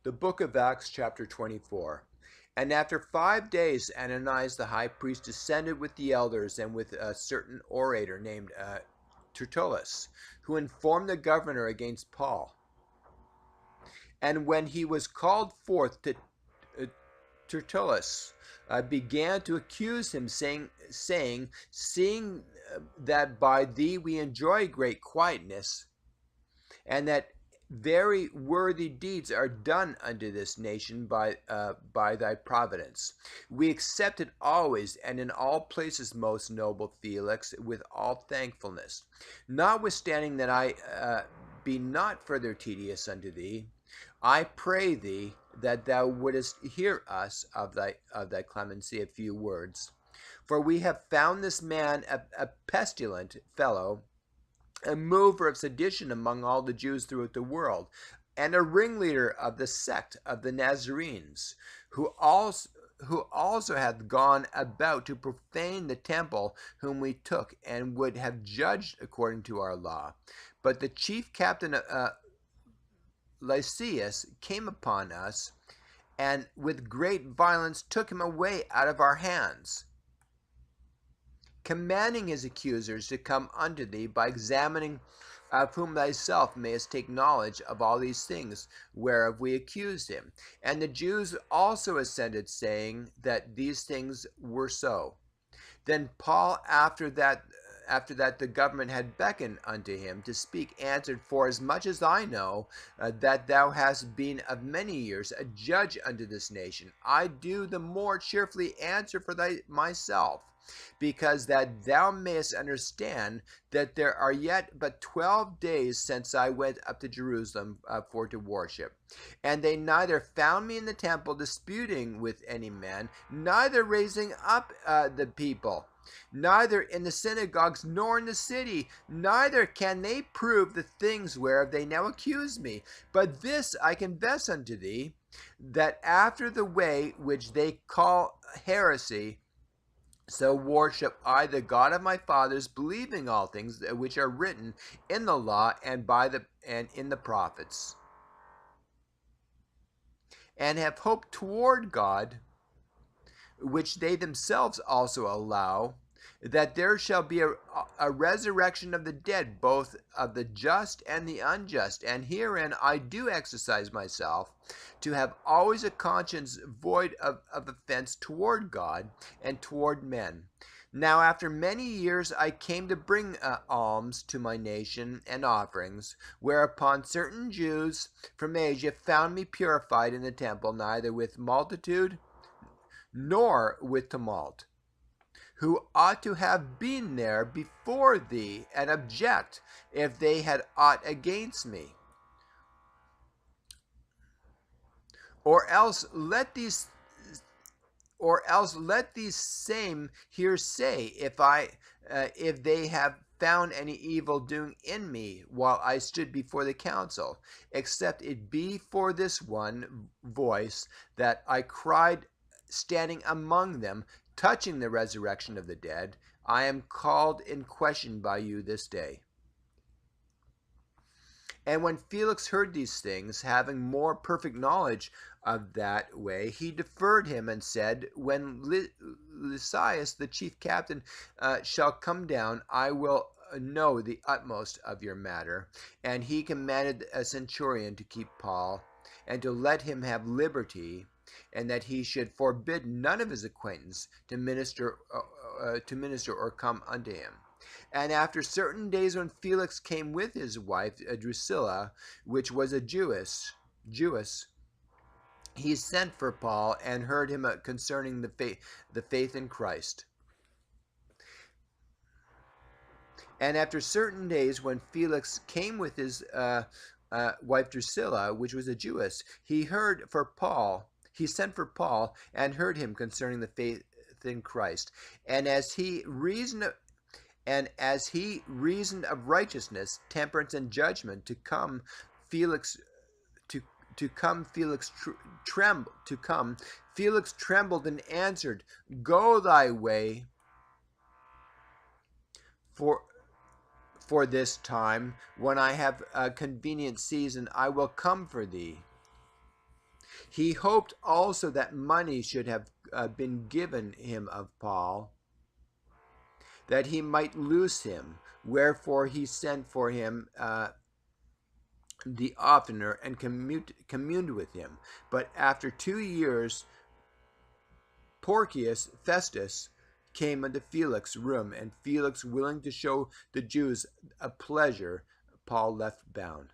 The book of Acts, chapter 24. And after 5 days, Ananias the high priest descended with the elders and with a certain orator named Tertullus, who informed the governor against Paul. And when he was called forth to uh, Tertullus, began to accuse him, saying, seeing that by thee we enjoy great quietness, and that very worthy deeds are done unto this nation by thy providence. We accept it always and in all places, most noble Felix, with all thankfulness. Notwithstanding that I be not further tedious unto thee, I pray thee that thou wouldest hear us of thy clemency a few words. For we have found this man a pestilent fellow, a mover of sedition among all the Jews throughout the world, and a ringleader of the sect of the Nazarenes, who also hath gone about to profane the temple, whom we took, and would have judged according to our law. But the chief captain Lysias came upon us, and with great violence took him away out of our hands, commanding his accusers to come unto thee, by examining of whom thyself mayest take knowledge of all these things whereof we accused him. And the Jews also assented, saying that these things were so. Then Paul, after that the government had beckoned unto him to speak, answered, For as much as I know that thou hast been of many years a judge unto this nation, I do the more cheerfully answer for myself, because that thou mayest understand that there are yet but 12 days since I went up to Jerusalem for to worship. And they neither found me in the temple disputing with any man, neither raising up the people, neither in the synagogues nor in the city, neither can they prove the things whereof they now accuse me. But this I confess unto thee, that after the way which they call heresy, so worship I the God of my fathers, believing all things which are written in the law and in the prophets, and have hope toward God, which they themselves also allow, that there shall be a resurrection of the dead, both of the just and the unjust. And herein I do exercise myself, to have always a conscience void of offense toward God and toward men. Now after many years I came to bring alms to my nation and offerings, whereupon certain Jews from Asia found me purified in the temple, neither with multitude nor with tumult, who ought to have been there before thee, and object if they had aught against me. Or else let these same here say, if they have found any evil doing in me while I stood before the council, except it be for this one voice that I cried standing among them, touching the resurrection of the dead, I am called in question by you this day. And when Felix heard these things, having more perfect knowledge of that way, he deferred him, and said, When Lysias the chief captain shall come down, I will know the utmost of your matter. And he commanded a centurion to keep Paul, and to let him have liberty, and that he should forbid none of his acquaintance to minister or come unto him. And after certain days, when Felix came with his wife Drusilla, which was a Jewess, he sent for Paul, and heard him concerning the faith in Christ. And after certain days, when Felix came with his wife Drusilla, which was a Jewess, he sent for Paul, and heard him concerning the faith in Christ. And as he reasoned of righteousness, temperance, and judgment, Felix trembled and answered, Go thy way for this time. When I have a convenient season, I will come for thee. He hoped also that money should have been given him of Paul, that he might loose him. Wherefore he sent for him the oftener and communed with him. But after 2 years, Porcius Festus came unto Felix's room, and Felix, willing to show the Jews a pleasure, Paul left bound.